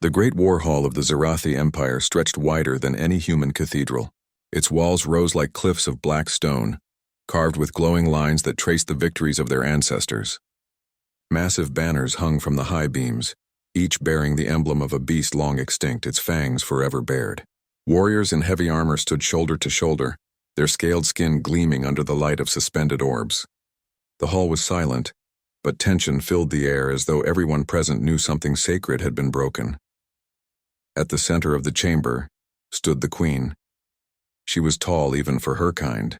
The great war hall of the Zarathi Empire stretched wider than any human cathedral. Its walls rose like cliffs of black stone, carved with glowing lines that traced the victories of their ancestors. Massive banners hung from the high beams, each bearing the emblem of a beast long extinct, its fangs forever bared. Warriors in heavy armor stood shoulder to shoulder, their scaled skin gleaming under the light of suspended orbs. The hall was silent, but tension filled the air as though everyone present knew something sacred had been broken. At the center of the chamber stood the queen. She was tall even for her kind,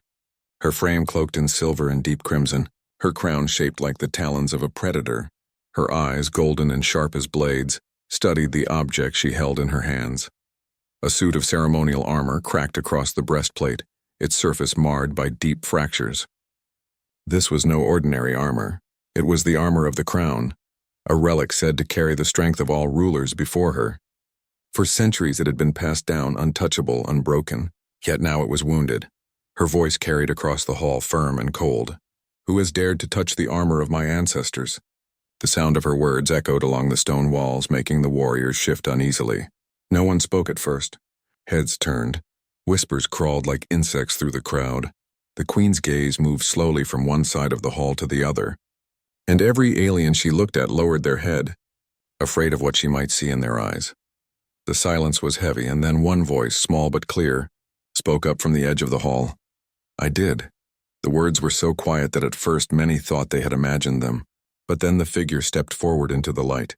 her frame cloaked in silver and deep crimson, her crown shaped like the talons of a predator. Her eyes, golden and sharp as blades, studied the object she held in her hands. A suit of ceremonial armor cracked across the breastplate, its surface marred by deep fractures. This was no ordinary armor. It was the armor of the crown, a relic said to carry the strength of all rulers before her. For centuries it had been passed down untouchable, unbroken, yet now it was wounded. Her voice carried across the hall, firm and cold. "Who has dared to touch the armor of my ancestors?" The sound of her words echoed along the stone walls, making the warriors shift uneasily. No one spoke at first. Heads turned. Whispers crawled like insects through the crowd. The queen's gaze moved slowly from one side of the hall to the other, and every alien she looked at lowered their head, afraid of what she might see in their eyes. The silence was heavy, and then one voice, small but clear, spoke up from the edge of the hall. "I did." The words were so quiet that at first many thought they had imagined them, but then the figure stepped forward into the light.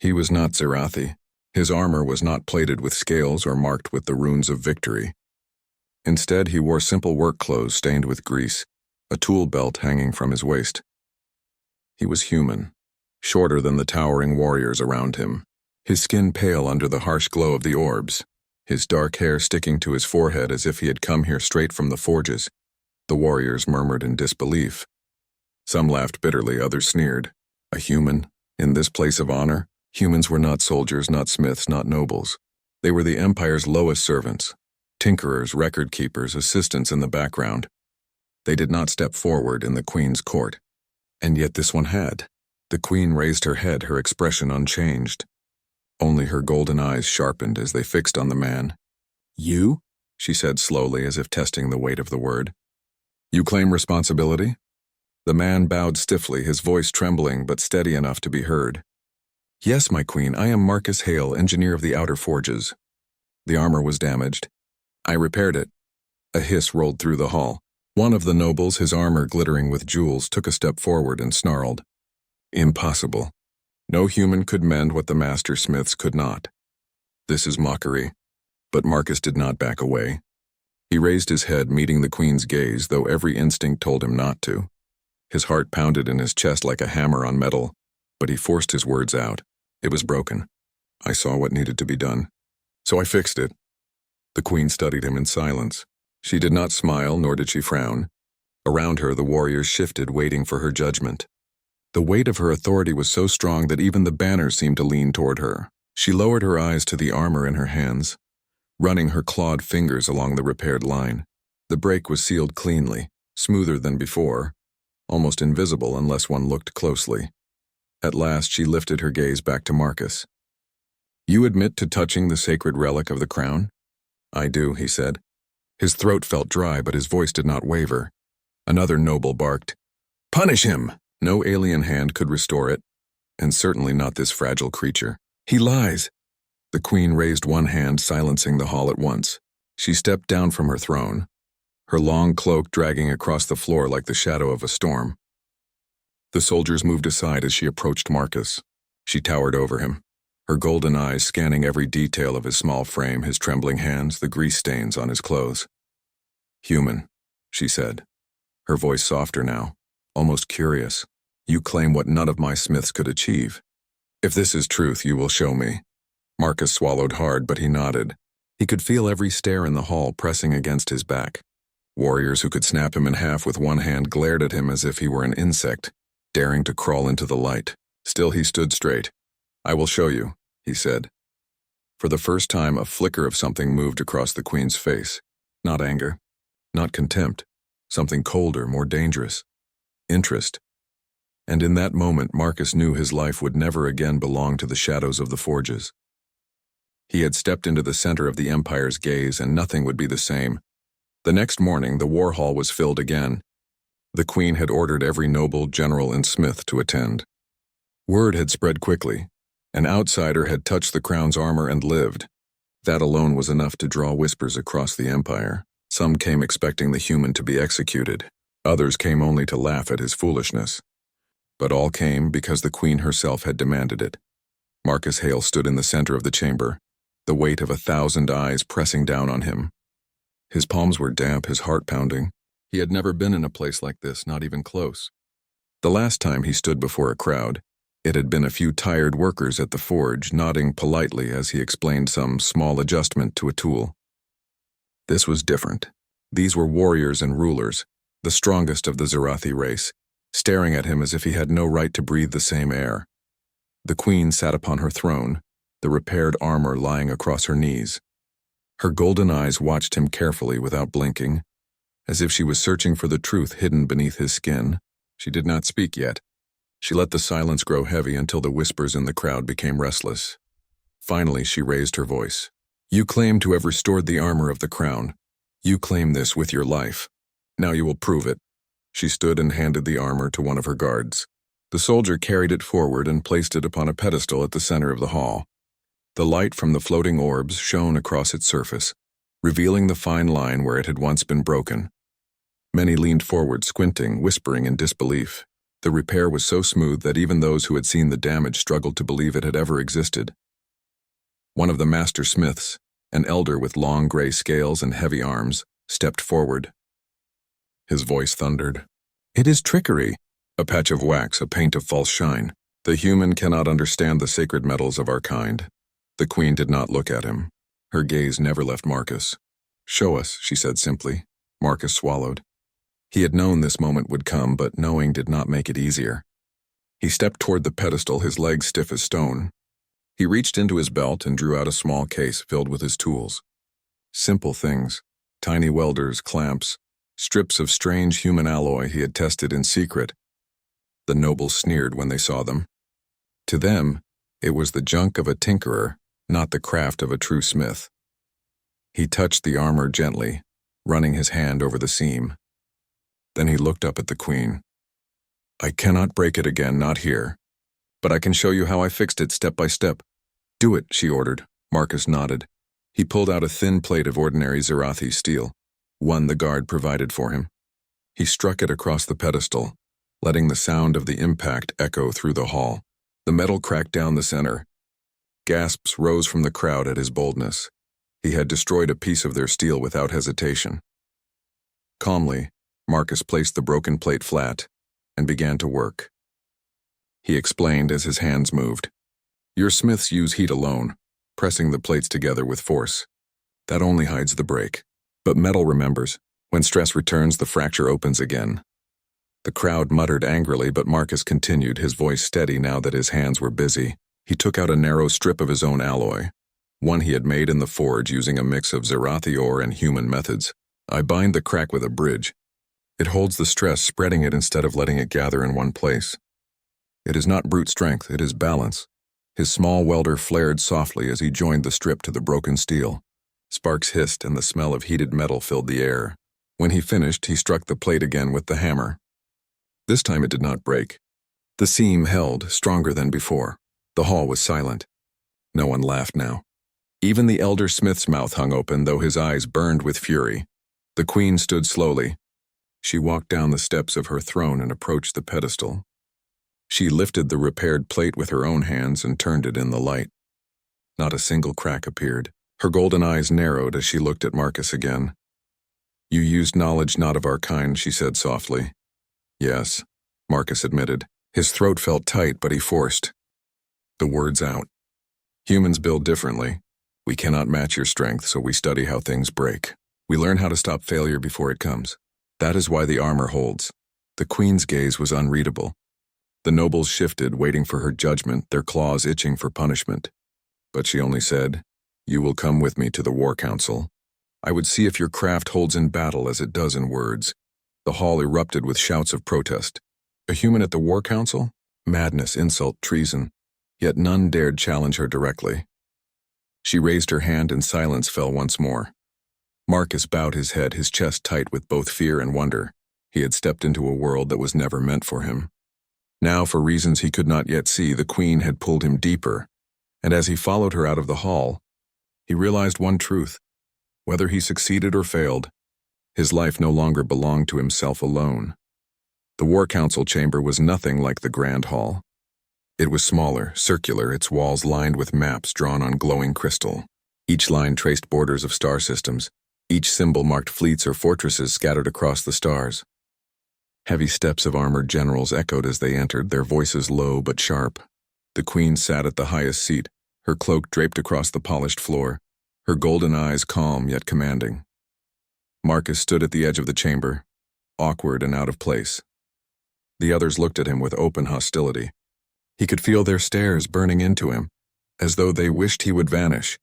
He was not Zarathi. His armor was not plated with scales or marked with the runes of victory. Instead, he wore simple work clothes stained with grease, a tool belt hanging from his waist. He was human, shorter than the towering warriors around him, his skin pale under the harsh glow of the orbs, his dark hair sticking to his forehead as if he had come here straight from the forges. The warriors murmured in disbelief. Some laughed bitterly, others sneered. A human, in this place of honor? Humans were not soldiers, not smiths, not nobles. They were the Empire's lowest servants, tinkerers, record keepers, assistants in the background. They did not step forward in the queen's court. And yet this one had. The queen raised her head, her expression unchanged. Only her golden eyes sharpened as they fixed on the man. "You?" she said slowly, as if testing the weight of the word. "You claim responsibility?" The man bowed stiffly, his voice trembling but steady enough to be heard. "Yes, my queen, I am Marcus Hale, engineer of the outer forges. The armor was damaged. I repaired it." A hiss rolled through the hall. One of the nobles, his armor glittering with jewels, took a step forward and snarled. "Impossible. No human could mend what the master smiths could not. This is mockery." But Marcus did not back away. He raised his head, meeting the queen's gaze, though every instinct told him not to. His heart pounded in his chest like a hammer on metal, but he forced his words out. "It was broken. I saw what needed to be done. So I fixed it." The queen studied him in silence. She did not smile, nor did she frown. Around her, the warriors shifted, waiting for her judgment. The weight of her authority was so strong that even the banners seemed to lean toward her. She lowered her eyes to the armor in her hands, running her clawed fingers along the repaired line. The break was sealed cleanly, smoother than before, almost invisible unless one looked closely. At last she lifted her gaze back to Marcus. "You admit to touching the sacred relic of the crown?" "I do," he said. His throat felt dry, but his voice did not waver. Another noble barked, "Punish him!" No alien hand could restore it, and certainly not this fragile creature. "He lies!" The queen raised one hand, silencing the hall at once. She stepped down from her throne, her long cloak dragging across the floor like the shadow of a storm. The soldiers moved aside as she approached Marcus. She towered over him, her golden eyes scanning every detail of his small frame, his trembling hands, the grease stains on his clothes. "Human," she said, her voice softer now, almost curious. "You claim what none of my smiths could achieve. If this is truth, you will show me." Marcus swallowed hard, but he nodded. He could feel every stare in the hall pressing against his back. Warriors who could snap him in half with one hand glared at him as if he were an insect, daring to crawl into the light. Still he stood straight. "I will show you," he said. For the first time, a flicker of something moved across the queen's face. Not anger, not contempt, something colder, more dangerous. Interest. And in that moment, Marcus knew his life would never again belong to the shadows of the forges. He had stepped into the center of the Empire's gaze, and nothing would be the same. The next morning, the war hall was filled again. The Queen had ordered every noble, general, and smith to attend. Word had spread quickly. An outsider had touched the crown's armor and lived. That alone was enough to draw whispers across the Empire. Some came expecting the human to be executed. Others came only to laugh at his foolishness. But all came because the Queen herself had demanded it. Marcus Hale stood in the center of the chamber, the weight of 1,000 eyes pressing down on him. His palms were damp, his heart pounding. He had never been in a place like this, not even close. The last time he stood before a crowd, it had been a few tired workers at the forge nodding politely as he explained some small adjustment to a tool. This was different. These were warriors and rulers, the strongest of the Zarathi race, staring at him as if he had no right to breathe the same air. The Queen sat upon her throne, the repaired armor lying across her knees. Her golden eyes watched him carefully without blinking, as if she was searching for the truth hidden beneath his skin. She did not speak yet. She let the silence grow heavy until the whispers in the crowd became restless. Finally, she raised her voice. "You claim to have restored the armor of the crown. You claim this with your life. Now you will prove it." She stood and handed the armor to one of her guards. The soldier carried it forward and placed it upon a pedestal at the center of the hall. The light from the floating orbs shone across its surface, revealing the fine line where it had once been broken. Many leaned forward, squinting, whispering in disbelief. The repair was so smooth that even those who had seen the damage struggled to believe it had ever existed. One of the master smiths, an elder with long gray scales and heavy arms, stepped forward. His voice thundered. "It is trickery, a patch of wax, a paint of false shine. The human cannot understand the sacred metals of our kind." The Queen did not look at him. Her gaze never left Marcus. "Show us," she said simply. Marcus swallowed. He had known this moment would come, but knowing did not make it easier. He stepped toward the pedestal, his legs stiff as stone. He reached into his belt and drew out a small case filled with his tools. Simple things, tiny welders, clamps, strips of strange human alloy he had tested in secret. The nobles sneered when they saw them. To them, it was the junk of a tinkerer, not the craft of a true smith. He touched the armor gently, running his hand over the seam. Then he looked up at the Queen. "I cannot break it again, not here. But I can show you how I fixed it step by step." "Do it," she ordered. Marcus nodded. He pulled out a thin plate of ordinary Zarathi steel, one the guard provided for him. He struck it across the pedestal, letting the sound of the impact echo through the hall. The metal cracked down the center. Gasps rose from the crowd at his boldness. He had destroyed a piece of their steel without hesitation. Calmly, Marcus placed the broken plate flat and began to work. He explained as his hands moved. "Your smiths use heat alone, pressing the plates together with force. That only hides the break. But metal remembers. When stress returns, the fracture opens again." The crowd muttered angrily, but Marcus continued, his voice steady now that his hands were busy. He took out a narrow strip of his own alloy, one he had made in the forge using a mix of Zarathi ore and human methods. "I bind the crack with a bridge. It holds the stress, spreading it instead of letting it gather in one place. It is not brute strength, it is balance." His small welder flared softly as he joined the strip to the broken steel. Sparks hissed and the smell of heated metal filled the air. When he finished, he struck the plate again with the hammer. This time it did not break. The seam held, stronger than before. The hall was silent. No one laughed now. Even the elder smith's mouth hung open, though his eyes burned with fury. The Queen stood slowly. She walked down the steps of her throne and approached the pedestal. She lifted the repaired plate with her own hands and turned it in the light. Not a single crack appeared. Her golden eyes narrowed as she looked at Marcus again. "You used knowledge not of our kind," she said softly. "Yes," Marcus admitted. His throat felt tight, but he forced the words out. "Humans build differently. We cannot match your strength, so we study how things break. We learn how to stop failure before it comes. That is why the armor holds." The Queen's gaze was unreadable. The nobles shifted, waiting for her judgment, their claws itching for punishment. But she only said, "You will come with me to the War Council. I would see if your craft holds in battle as it does in words." The hall erupted with shouts of protest. A human at the War Council? Madness, insult, treason. Yet none dared challenge her directly. She raised her hand and silence fell once more. Marcus bowed his head, his chest tight with both fear and wonder. He had stepped into a world that was never meant for him. Now, for reasons he could not yet see, the Queen had pulled him deeper, and as he followed her out of the hall, he realized one truth. Whether he succeeded or failed, his life no longer belonged to himself alone. The War Council chamber was nothing like the Grand Hall. It was smaller, circular, its walls lined with maps drawn on glowing crystal. Each line traced borders of star systems. Each symbol marked fleets or fortresses scattered across the stars. Heavy steps of armored generals echoed as they entered, their voices low but sharp. The Queen sat at the highest seat, her cloak draped across the polished floor, her golden eyes calm yet commanding. Marcus stood at the edge of the chamber, awkward and out of place. The others looked at him with open hostility. He could feel their stares burning into him, as though they wished he would vanish.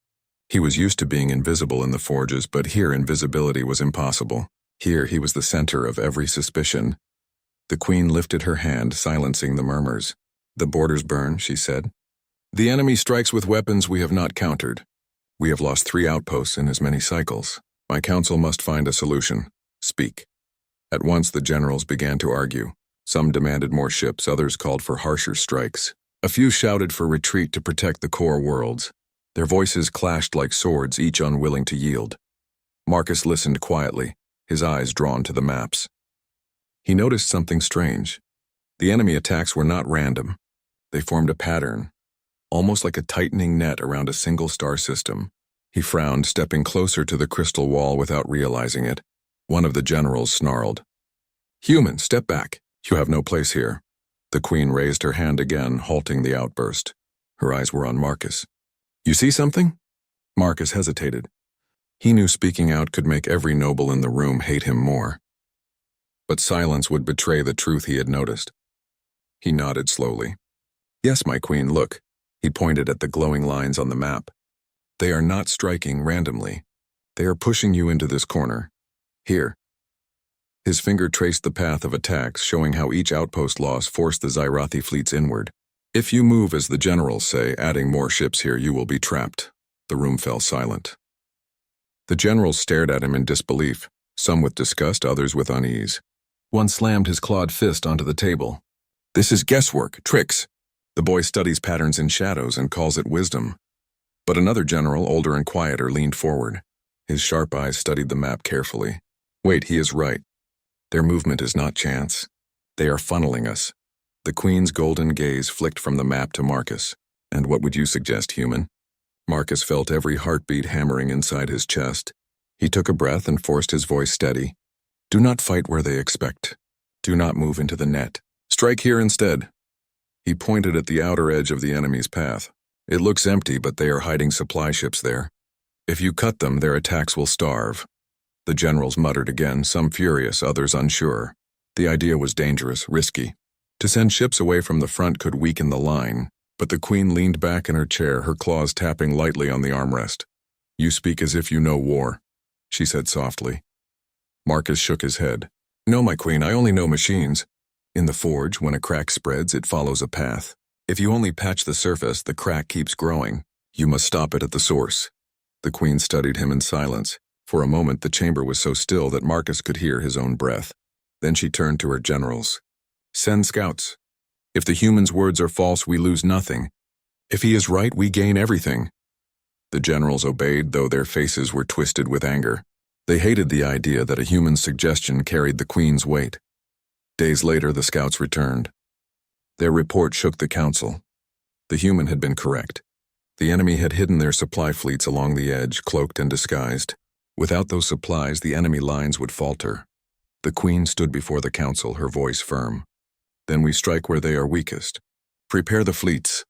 He was used to being invisible in the forges, but here invisibility was impossible. Here he was the center of every suspicion. The Queen lifted her hand, silencing the murmurs. "The borders burn," she said. "The enemy strikes with weapons we have not countered. We have lost 3 outposts in as many cycles. My council must find a solution. Speak." At once the generals began to argue. Some demanded more ships, others called for harsher strikes. A few shouted for retreat to protect the core worlds. Their voices clashed like swords, each unwilling to yield. Marcus listened quietly, his eyes drawn to the maps. He noticed something strange. The enemy attacks were not random. They formed a pattern, almost like a tightening net around a single star system. He frowned, stepping closer to the crystal wall without realizing it. One of the generals snarled, "Human, step back. You have no place here." The Queen raised her hand again, halting the outburst. Her eyes were on Marcus. "You see something?" Marcus hesitated. He knew speaking out could make every noble in the room hate him more. But silence would betray the truth he had noticed. He nodded slowly. "Yes, my Queen, look." He pointed at the glowing lines on the map. "They are not striking randomly. They are pushing you into this corner. Here." His finger traced the path of attacks, showing how each outpost loss forced the Xyrathi fleets inward. "If you move as the generals say, adding more ships here, you will be trapped." The room fell silent. The generals stared at him in disbelief, some with disgust, others with unease. One slammed his clawed fist onto the table. "This is guesswork, tricks. The boy studies patterns in shadows and calls it wisdom." But another general, older and quieter, leaned forward. His sharp eyes studied the map carefully. "Wait, he is right. Their movement is not chance. They are funneling us." The Queen's golden gaze flicked from the map to Marcus. "And what would you suggest, human?" Marcus felt every heartbeat hammering inside his chest. He took a breath and forced his voice steady. "Do not fight where they expect. Do not move into the net. Strike here instead." He pointed at the outer edge of the enemy's path. "It looks empty, but they are hiding supply ships there. If you cut them, their attacks will starve." The generals muttered again, some furious, others unsure. The idea was dangerous, risky. To send ships away from the front could weaken the line, but the Queen leaned back in her chair, her claws tapping lightly on the armrest. "You speak as if you know war," she said softly. Marcus shook his head. "No, my Queen, I only know machines. In the forge, when a crack spreads, it follows a path. If you only patch the surface, the crack keeps growing. You must stop it at the source." The Queen studied him in silence. For a moment, the chamber was so still that Marcus could hear his own breath. Then she turned to her generals. "Send scouts. If the human's words are false, we lose nothing. If he is right, we gain everything." The generals obeyed, though their faces were twisted with anger. They hated the idea that a human's suggestion carried the Queen's weight. Days later, the scouts returned. Their report shook the council. The human had been correct. The enemy had hidden their supply fleets along the edge, cloaked and disguised. Without those supplies, the enemy lines would falter. The Queen stood before the council, her voice firm. "Then we strike where they are weakest. Prepare the fleets."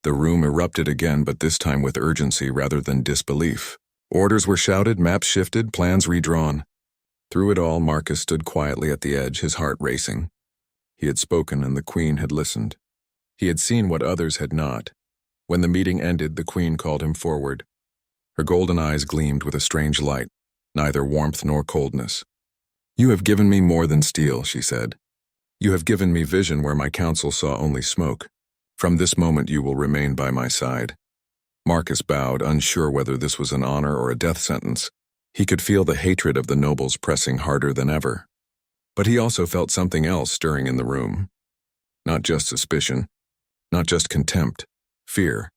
The room erupted again, but this time with urgency rather than disbelief. Orders were shouted, maps shifted, plans redrawn. Through it all, Marcus stood quietly at the edge, his heart racing. He had spoken and the Queen had listened. He had seen what others had not. When the meeting ended, the Queen called him forward. Her golden eyes gleamed with a strange light, neither warmth nor coldness. "You have given me more than steel," she said. "You have given me vision where my council saw only smoke. From this moment you will remain by my side." Marcus bowed, unsure whether this was an honor or a death sentence. He could feel the hatred of the nobles pressing harder than ever. But he also felt something else stirring in the room. Not just suspicion, not just contempt, fear.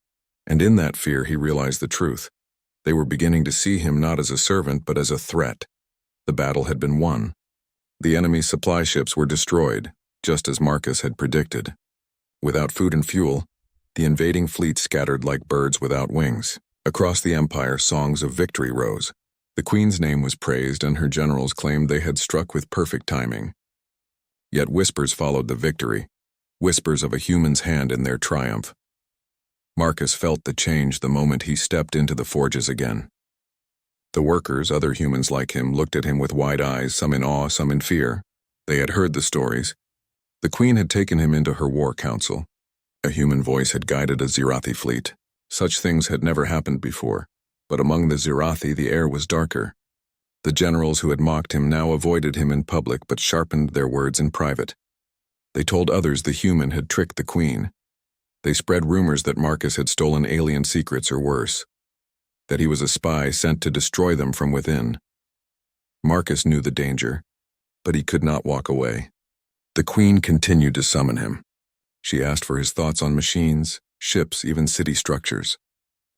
And in that fear he realized the truth. They were beginning to see him not as a servant but as a threat. The battle had been won. The enemy's supply ships were destroyed, just as Marcus had predicted. Without food and fuel, the invading fleet scattered like birds without wings. Across the empire, songs of victory rose. The queen's name was praised and her generals claimed they had struck with perfect timing. Yet whispers followed the victory, whispers of a human's hand in their triumph. Marcus felt the change the moment he stepped into the forges again. The workers, other humans like him, looked at him with wide eyes, some in awe, some in fear. They had heard the stories. The queen had taken him into her war council. A human voice had guided a Zirathi fleet. Such things had never happened before, but among the Zirathi the air was darker. The generals who had mocked him now avoided him in public but sharpened their words in private. They told others the human had tricked the queen. They spread rumors that Marcus had stolen alien secrets or worse, that he was a spy sent to destroy them from within. Marcus knew the danger, but he could not walk away. The queen continued to summon him. She asked for his thoughts on machines, ships, even city structures.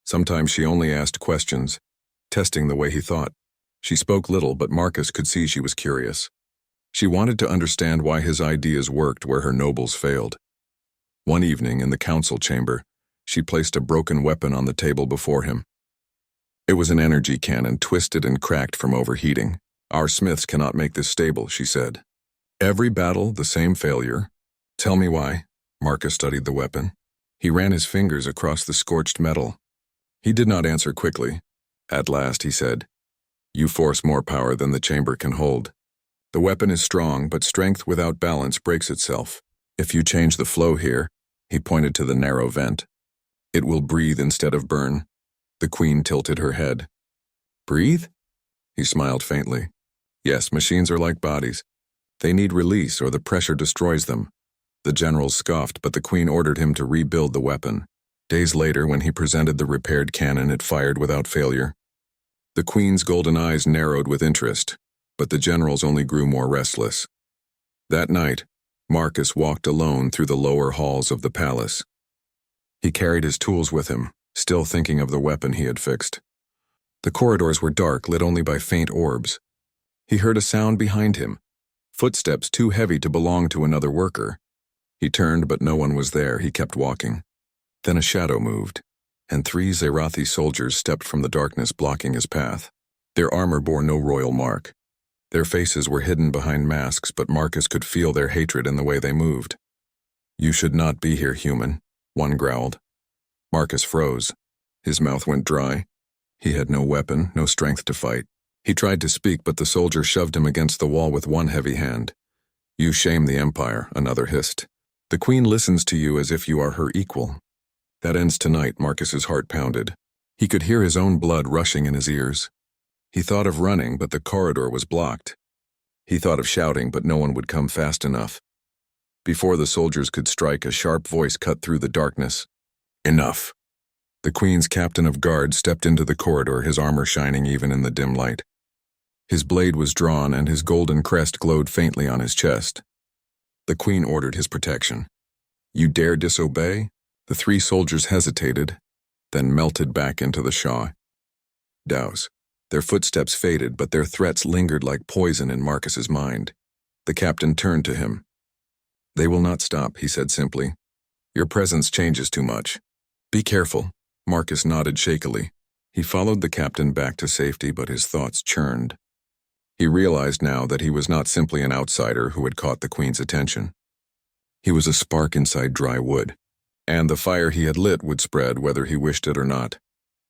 Sometimes she only asked questions, testing the way he thought. She spoke little, but Marcus could see she was curious. She wanted to understand why his ideas worked where her nobles failed. One evening, in the council chamber, she placed a broken weapon on the table before him. It was an energy cannon, twisted and cracked from overheating. "Our smiths cannot make this stable," she said. "Every battle, the same failure. Tell me why." Marcus studied the weapon. He ran his fingers across the scorched metal. He did not answer quickly. At last he said, "You force more power than the chamber can hold. The weapon is strong, but strength without balance breaks itself. If you change the flow here," he pointed to the narrow vent, "it will breathe instead of burn." The queen tilted her head. "Breathe?" He smiled faintly. "Yes, machines are like bodies. They need release or the pressure destroys them." The generals scoffed, but the queen ordered him to rebuild the weapon. Days later, when he presented the repaired cannon, it fired without failure. The queen's golden eyes narrowed with interest, but the generals only grew more restless. That night, Marcus walked alone through the lower halls of the palace. He carried his tools with him, still thinking of the weapon he had fixed. The corridors were dark, lit only by faint orbs. He heard a sound behind him, footsteps too heavy to belong to another worker. He turned, but no one was there. He kept walking. Then a shadow moved, and 3 Zirathi soldiers stepped from the darkness, blocking his path. Their armor bore no royal mark. Their faces were hidden behind masks, but Marcus could feel their hatred in the way they moved. "You should not be here, human," one growled. Marcus froze. His mouth went dry. He had no weapon, no strength to fight. He tried to speak, but the soldier shoved him against the wall with one heavy hand. "You shame the empire," another hissed. "The queen listens to you as if you are her equal." "That ends tonight," Marcus's heart pounded. He could hear his own blood rushing in his ears. He thought of running, but the corridor was blocked. He thought of shouting, but no one would come fast enough. Before the soldiers could strike, a sharp voice cut through the darkness. "Enough." The queen's captain of guard stepped into the corridor, his armor shining even in the dim light. His blade was drawn, and his golden crest glowed faintly on his chest. The queen ordered his protection. "You dare disobey?" The 3 soldiers hesitated, then melted back into the Shah. Douse. Their footsteps faded, but their threats lingered like poison in Marcus's mind. The captain turned to him. "They will not stop," he said simply. "Your presence changes too much. Be careful." Marcus nodded shakily. He followed the captain back to safety, but his thoughts churned. He realized now that he was not simply an outsider who had caught the queen's attention. He was a spark inside dry wood, and the fire he had lit would spread whether he wished it or not.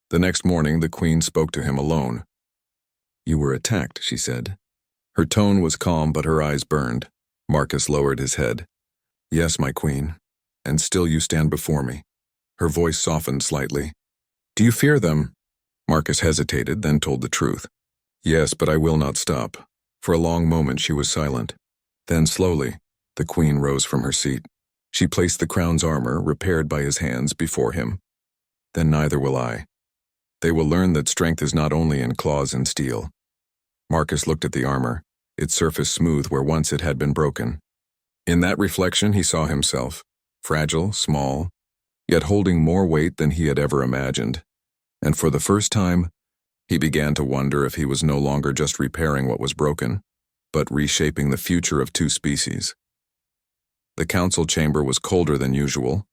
The next morning, the queen spoke to him alone. "You were attacked," she said. Her tone was calm, but her eyes burned. Marcus lowered his head. "Yes, my queen, and still you stand before me." Her voice softened slightly. "Do you fear them?" Marcus hesitated, then told the truth. "Yes, but I will not stop." For a long moment she was silent. Then slowly, the queen rose from her seat. She placed the crown's armor, repaired by his hands, before him. then neither will I. They will learn that strength is not only in claws and steel. Marcus looked at the armor, its surface smooth where once it had been broken. In that reflection he saw himself, fragile, small, yet holding more weight than he had ever imagined. And for the first time, he began to wonder if he was no longer just repairing what was broken, but reshaping the future of two species. The council chamber was colder than usual,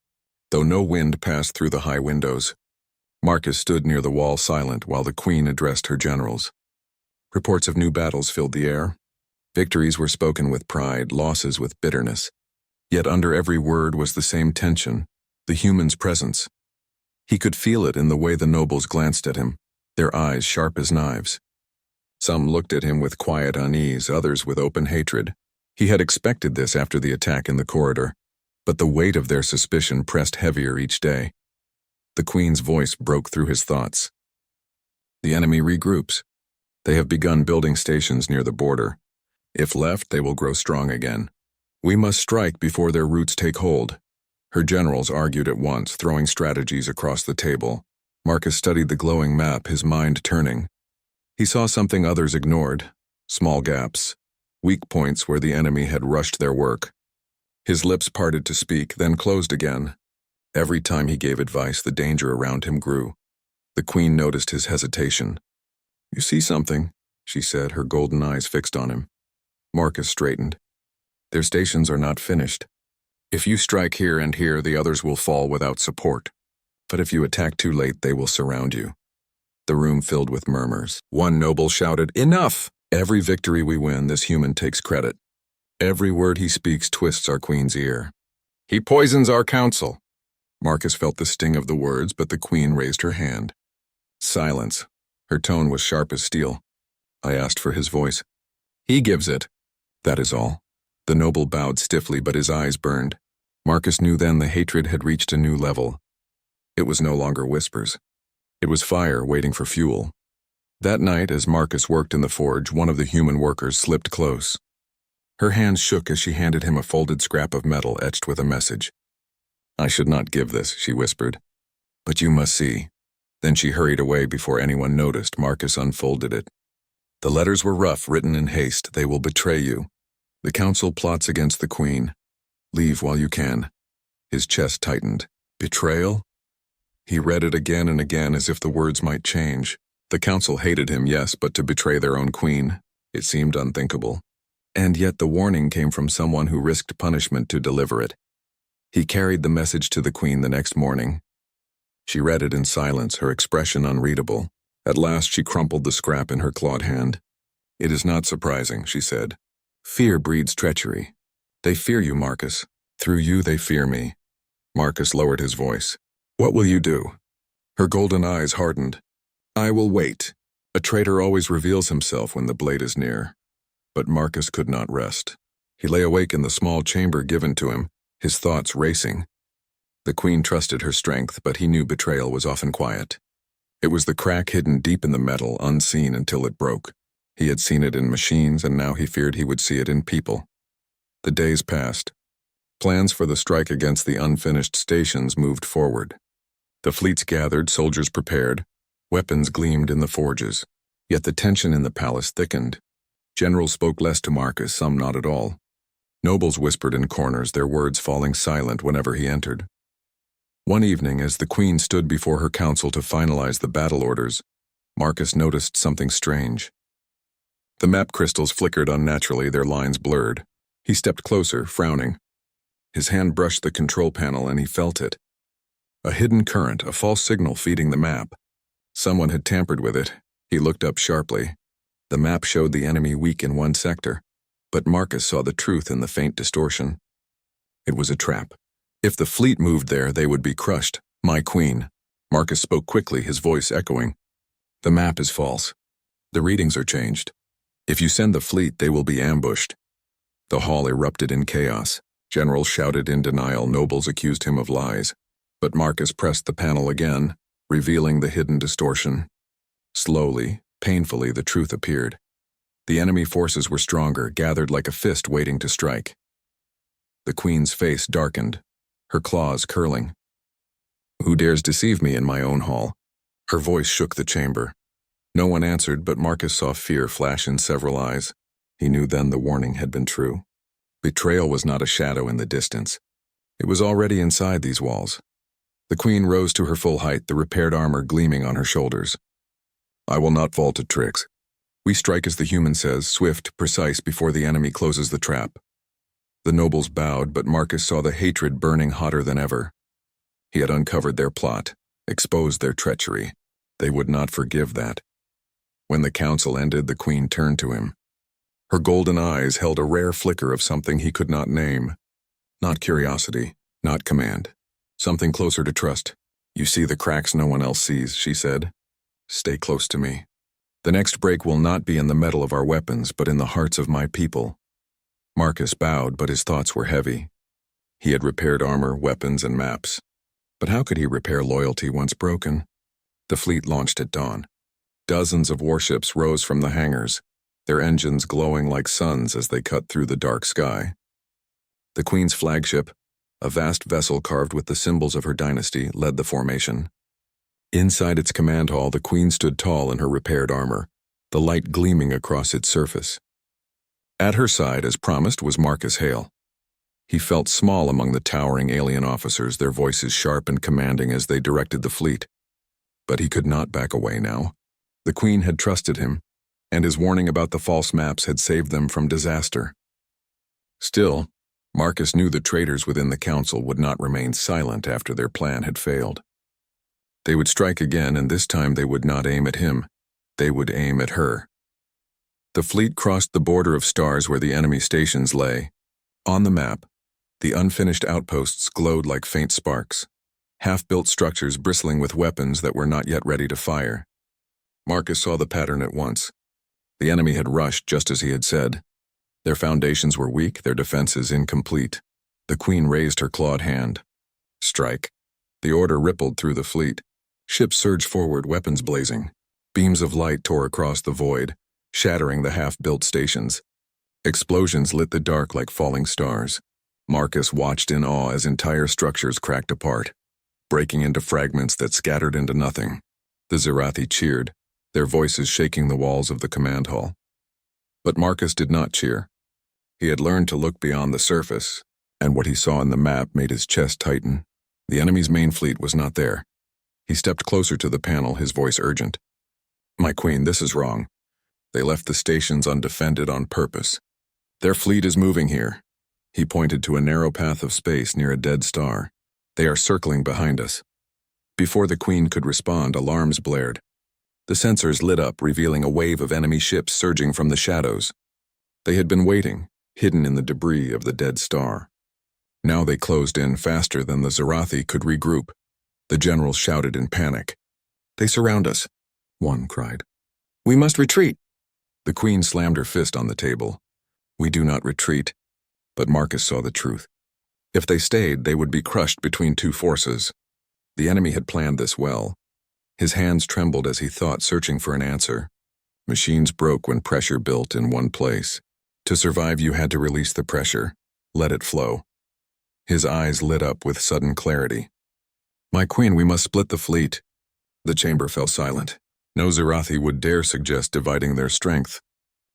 though no wind passed through the high windows. Marcus stood near the wall silent while the queen addressed her generals. Reports of new battles filled the air. Victories were spoken with pride, losses with bitterness. Yet under every word was the same tension, the human's presence. He could feel it in the way the nobles glanced at him, their eyes sharp as knives. Some looked at him with quiet unease, others with open hatred. He had expected this after the attack in the corridor, but the weight of their suspicion pressed heavier each day. The queen's voice broke through his thoughts. The enemy regroups. They have begun building stations near the border. If left, they will grow strong again. We must strike before their roots take hold. Her generals argued at once, throwing strategies across the table. Marcus studied the glowing map, his mind turning. He saw something others ignored, small gaps, weak points where the enemy had rushed their work. His lips parted to speak, then closed again. Every time he gave advice, the danger around him grew. The queen noticed his hesitation. "You see something," she said, her golden eyes fixed on him. Marcus straightened. "Their stations are not finished. If you strike here and here, the others will fall without support. But if you attack too late, they will surround you." The room filled with murmurs. One noble shouted, "Enough! Every victory we win, this human takes credit. Every word he speaks twists our queen's ear. He poisons our council." Marcus felt the sting of the words, but the queen raised her hand. Silence. Her tone was sharp as steel. I asked for his voice. "He gives it. That is all." The noble bowed stiffly, but his eyes burned. Marcus knew then the hatred had reached a new level. It was no longer whispers. It was fire waiting for fuel. That night, as Marcus worked in the forge, one of the human workers slipped close. Her hands shook as she handed him a folded scrap of metal etched with a message. "I should not give this," she whispered. "But you must see." Then she hurried away before anyone noticed. Marcus unfolded it. The letters were rough, written in haste. "They will betray you. The council plots against the queen. Leave while you can." His chest tightened. Betrayal? He read it again and again as if the words might change. The council hated him, yes, but to betray their own queen, it seemed unthinkable. And yet the warning came from someone who risked punishment to deliver it. He carried the message to the queen the next morning. She read it in silence, her expression unreadable. At last she crumpled the scrap in her clawed hand. "It is not surprising," she said. "Fear breeds treachery. They fear you, Marcus. Through you they fear me." Marcus lowered his voice. "What will you do?" Her golden eyes hardened. "I will wait. A traitor always reveals himself when the blade is near." But Marcus could not rest. He lay awake in the small chamber given to him, his thoughts racing. The queen trusted her strength, but he knew betrayal was often quiet. It was the crack hidden deep in the metal, unseen until it broke. He had seen it in machines, and now he feared he would see it in people. The days passed. Plans for the strike against the unfinished stations moved forward. The fleets gathered, soldiers prepared, weapons gleamed in the forges. Yet the tension in the palace thickened. Generals spoke less to Marcus, some not at all. Nobles whispered in corners, their words falling silent whenever he entered. One evening, as the queen stood before her council to finalize the battle orders, Marcus noticed something strange. The map crystals flickered unnaturally, their lines blurred. He stepped closer, frowning. His hand brushed the control panel and he felt it. A hidden current, a false signal feeding the map. Someone had tampered with it. He looked up sharply. The map showed the enemy weak in one sector, but Marcus saw the truth in the faint distortion. It was a trap. If the fleet moved there, they would be crushed. "My queen." Marcus spoke quickly, his voice echoing. "The map is false. The readings are changed. If you send the fleet, they will be ambushed." The hall erupted in chaos. Generals shouted in denial, nobles accused him of lies. But Marcus pressed the panel again, revealing the hidden distortion. Slowly, painfully, the truth appeared. The enemy forces were stronger, gathered like a fist waiting to strike. The queen's face darkened, her claws curling. Who dares deceive me in my own hall? Her voice shook the chamber. No one answered, but Marcus saw fear flash in several eyes. He knew then the warning had been true. Betrayal was not a shadow in the distance. It was already inside these walls. The queen rose to her full height, the repaired armor gleaming on her shoulders. I will not fall to tricks. We strike as the human says, swift, precise, before the enemy closes the trap. The nobles bowed, but Marcus saw the hatred burning hotter than ever. He had uncovered their plot, exposed their treachery. They would not forgive that. When the council ended, the queen turned to him. Her golden eyes held a rare flicker of something he could not name. Not curiosity, not command. Something closer to trust. You see the cracks no one else sees, she said. Stay close to me. The next break will not be in the metal of our weapons, but in the hearts of my people. Marcus bowed, but his thoughts were heavy. He had repaired armor, weapons, and maps. But how could he repair loyalty once broken? The fleet launched at dawn. Dozens of warships rose from the hangars, their engines glowing like suns as they cut through the dark sky. The Queen's flagship, a vast vessel carved with the symbols of her dynasty, led the formation. Inside its command hall, the Queen stood tall in her repaired armor, the light gleaming across its surface. At her side, as promised, was Marcus Hale. He felt small among the towering alien officers, their voices sharp and commanding as they directed the fleet. But he could not back away now. The Queen had trusted him, and his warning about the false maps had saved them from disaster. Still, Marcus knew the traitors within the council would not remain silent after their plan had failed. They would strike again, and this time they would not aim at him. They would aim at her. The fleet crossed the border of stars where the enemy stations lay. On the map, the unfinished outposts glowed like faint sparks, half-built structures bristling with weapons that were not yet ready to fire. Marcus saw the pattern at once. The enemy had rushed just as he had said. Their foundations were weak, their defenses incomplete. The Queen raised her clawed hand. Strike. The order rippled through the fleet. Ships surged forward, weapons blazing. Beams of light tore across the void, shattering the half-built stations. Explosions lit the dark like falling stars. Marcus watched in awe as entire structures cracked apart, breaking into fragments that scattered into nothing. The Zirathi cheered, their voices shaking the walls of the command hall. But Marcus did not cheer. He had learned to look beyond the surface, and what he saw in the map made his chest tighten. The enemy's main fleet was not there. He stepped closer to the panel, his voice urgent. My Queen, this is wrong. They left the stations undefended on purpose. Their fleet is moving here. He pointed to a narrow path of space near a dead star. They are circling behind us. Before the Queen could respond, alarms blared. The sensors lit up, revealing a wave of enemy ships surging from the shadows. They had been waiting, hidden in the debris of the dead star. Now they closed in faster than the Zirathi could regroup. The generals shouted in panic. They surround us, one cried. We must retreat. The Queen slammed her fist on the table. We do not retreat. But Marcus saw the truth. If they stayed, they would be crushed between two forces. The enemy had planned this well. His hands trembled as he thought, searching for an answer. Machines broke when pressure built in one place. To survive, you had to release the pressure, let it flow. His eyes lit up with sudden clarity. My Queen, we must split the fleet. The chamber fell silent. No Zirathi would dare suggest dividing their strength.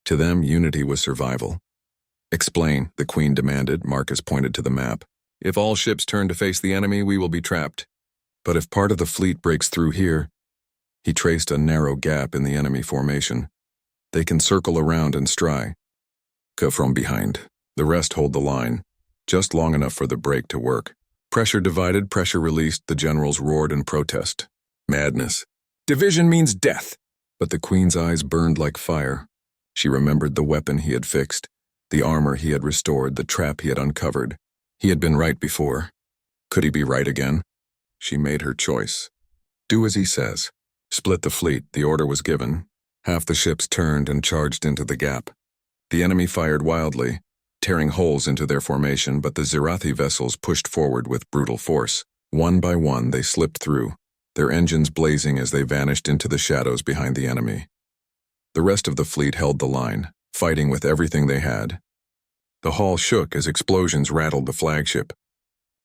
To them, unity was survival. Explain, the Queen demanded. Marcus pointed to the map. If all ships turn to face the enemy, we will be trapped. But if part of the fleet breaks through here, he traced a narrow gap in the enemy formation. They can circle around and strike from behind. The rest hold the line, just long enough for the break to work. Pressure divided, pressure released, the generals roared in protest. Madness. Division means death. But the Queen's eyes burned like fire. She remembered the weapon he had fixed, the armor he had restored, the trap he had uncovered. He had been right before. Could he be right again? She made her choice. Do as he says. Split the fleet, the order was given. Half the ships turned and charged into the gap. The enemy fired wildly, tearing holes into their formation, but the Zirathi vessels pushed forward with brutal force. One by one, they slipped through, their engines blazing as they vanished into the shadows behind the enemy. The rest of the fleet held the line, fighting with everything they had. The hull shook as explosions rattled the flagship.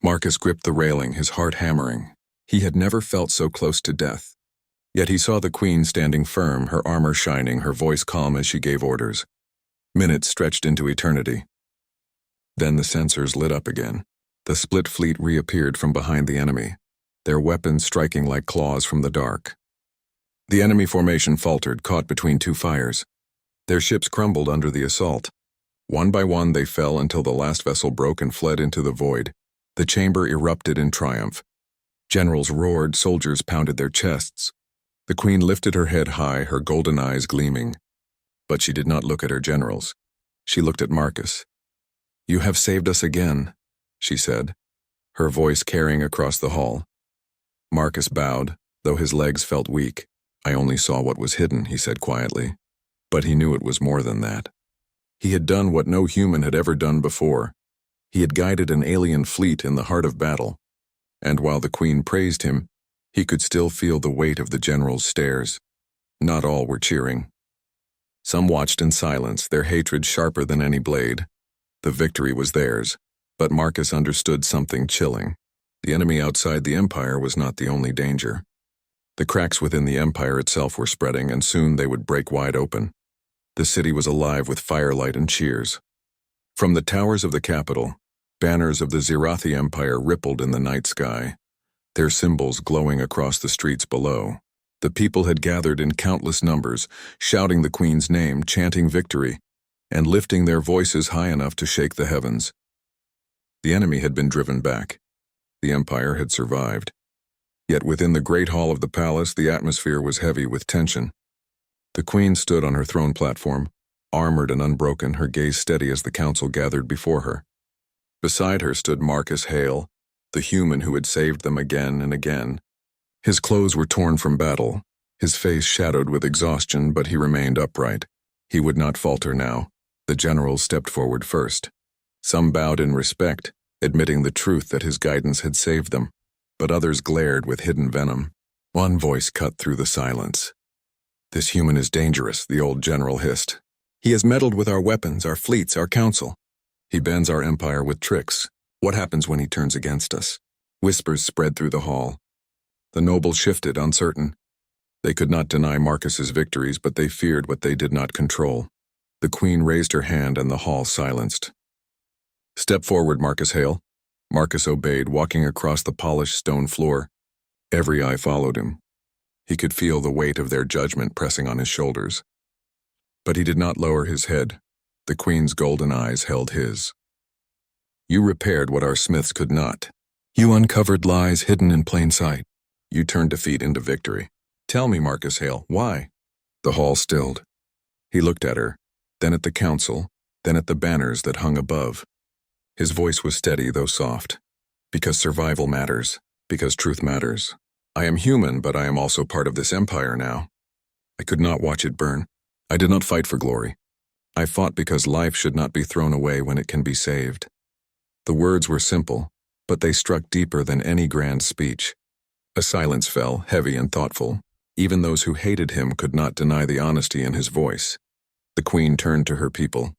Marcus gripped the railing, his heart hammering. He had never felt so close to death. Yet he saw the queen standing firm, her armor shining, her voice calm as she gave orders. Minutes stretched into eternity. Then the sensors lit up again. The split fleet reappeared from behind the enemy, their weapons striking like claws from the dark. The enemy formation faltered, caught between two fires. Their ships crumbled under the assault. One by one they fell until the last vessel broke and fled into the void. The chamber erupted in triumph. Generals roared, soldiers pounded their chests. The queen lifted her head high, her golden eyes gleaming. But she did not look at her generals. She looked at Marcus. "You have saved us again," she said, her voice carrying across the hall. Marcus bowed, though his legs felt weak. "I only saw what was hidden," he said quietly. But he knew it was more than that. He had done what no human had ever done before. He had guided an alien fleet in the heart of battle. And while the queen praised him, he could still feel the weight of the general's stares. Not all were cheering. Some watched in silence, their hatred sharper than any blade. The victory was theirs, but Marcus understood something chilling. The enemy outside the Empire was not the only danger. The cracks within the Empire itself were spreading, and soon they would break wide open. The city was alive with firelight and cheers. From the towers of the capital, banners of the Zirathi Empire rippled in the night sky, their symbols glowing across the streets below. The people had gathered in countless numbers, shouting the queen's name, chanting victory, and lifting their voices high enough to shake the heavens. The enemy had been driven back. The Empire had survived. Yet within the great hall of the palace, the atmosphere was heavy with tension. The queen stood on her throne platform, armored and unbroken, her gaze steady as the council gathered before her. Beside her stood Marcus Hale, the human who had saved them again and again. His clothes were torn from battle, his face shadowed with exhaustion, but he remained upright. He would not falter now. The generals stepped forward first. Some bowed in respect, admitting the truth that his guidance had saved them, but others glared with hidden venom. One voice cut through the silence. "This human is dangerous," the old general hissed. "He has meddled with our weapons, our fleets, our council. He bends our empire with tricks. What happens when he turns against us?" Whispers spread through the hall. The nobles shifted, uncertain. They could not deny Marcus's victories, but they feared what they did not control. The queen raised her hand and the hall silenced. "Step forward, Marcus Hale." Marcus obeyed, walking across the polished stone floor. Every eye followed him. He could feel the weight of their judgment pressing on his shoulders. But he did not lower his head. The queen's golden eyes held his. "You repaired what our smiths could not. You uncovered lies hidden in plain sight. You turned defeat into victory. Tell me, Marcus Hale, why?" The hall stilled. He looked at her, then at the council, then at the banners that hung above. His voice was steady, though soft. "Because survival matters. Because truth matters. I am human, but I am also part of this empire now. I could not watch it burn. I did not fight for glory. I fought because life should not be thrown away when it can be saved." The words were simple, but they struck deeper than any grand speech. A silence fell, heavy and thoughtful. Even those who hated him could not deny the honesty in his voice. The queen turned to her people.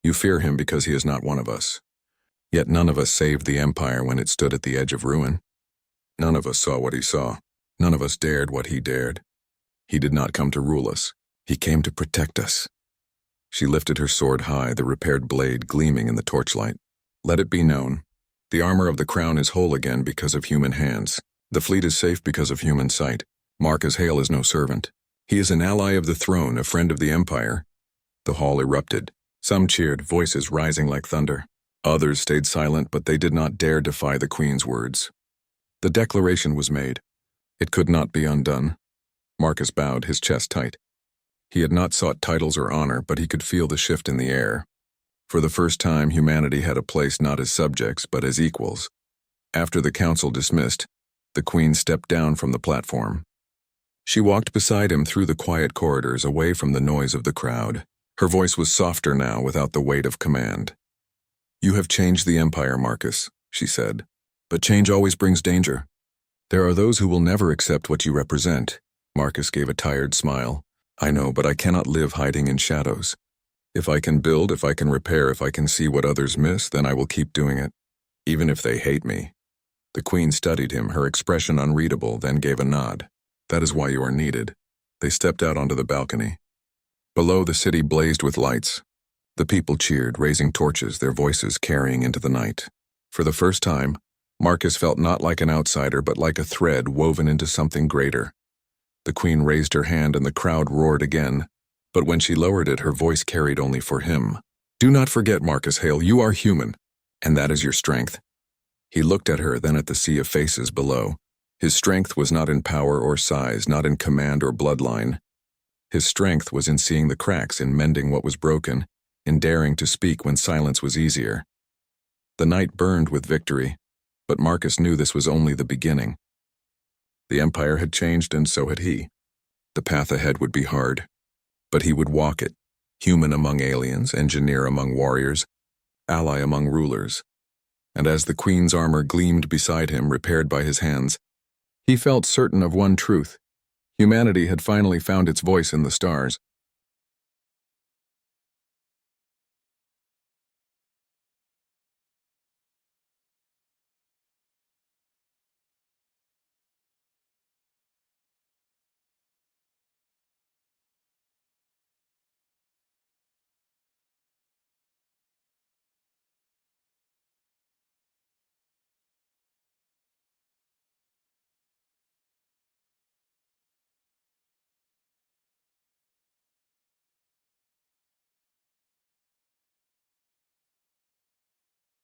"You fear him because he is not one of us. Yet none of us saved the empire when it stood at the edge of ruin. None of us saw what he saw. None of us dared what he dared. He did not come to rule us. He came to protect us." She lifted her sword high, the repaired blade gleaming in the torchlight. "Let it be known. The armor of the crown is whole again because of human hands. The fleet is safe because of human sight. Marcus Hale is no servant. He is an ally of the throne, a friend of the empire." The hall erupted. Some cheered, voices rising like thunder. Others stayed silent, but they did not dare defy the queen's words. The declaration was made. It could not be undone. Marcus bowed, his chest tight. He had not sought titles or honor, but he could feel the shift in the air. For the first time, humanity had a place not as subjects, but as equals. After the council dismissed, the queen stepped down from the platform. She walked beside him through the quiet corridors, away from the noise of the crowd. Her voice was softer now, without the weight of command. "You have changed the empire, Marcus," she said. "But change always brings danger. There are those who will never accept what you represent." Marcus gave a tired smile. "I know, but I cannot live hiding in shadows. If I can build, if I can repair, if I can see what others miss, then I will keep doing it, even if they hate me." The queen studied him, her expression unreadable, then gave a nod. That is why you are needed. They stepped out onto the balcony. Below, the city blazed with lights. The people cheered, raising torches, their voices carrying into the night. For the first time, Marcus felt not like an outsider, but like a thread woven into something greater. The queen raised her hand and the crowd roared again, but when she lowered it, her voice carried only for him. Do not forget, Marcus Hale, you are human, and that is your strength. He looked at her, then at the sea of faces below. His strength was not in power or size, not in command or bloodline. His strength was in seeing the cracks, in mending what was broken, in daring to speak when silence was easier. The night burned with victory, but Marcus knew this was only the beginning. The Empire had changed, and so had he. The path ahead would be hard, but he would walk it, human among aliens, engineer among warriors, ally among rulers. And as the queen's armor gleamed beside him, repaired by his hands, he felt certain of one truth. Humanity had finally found its voice in the stars.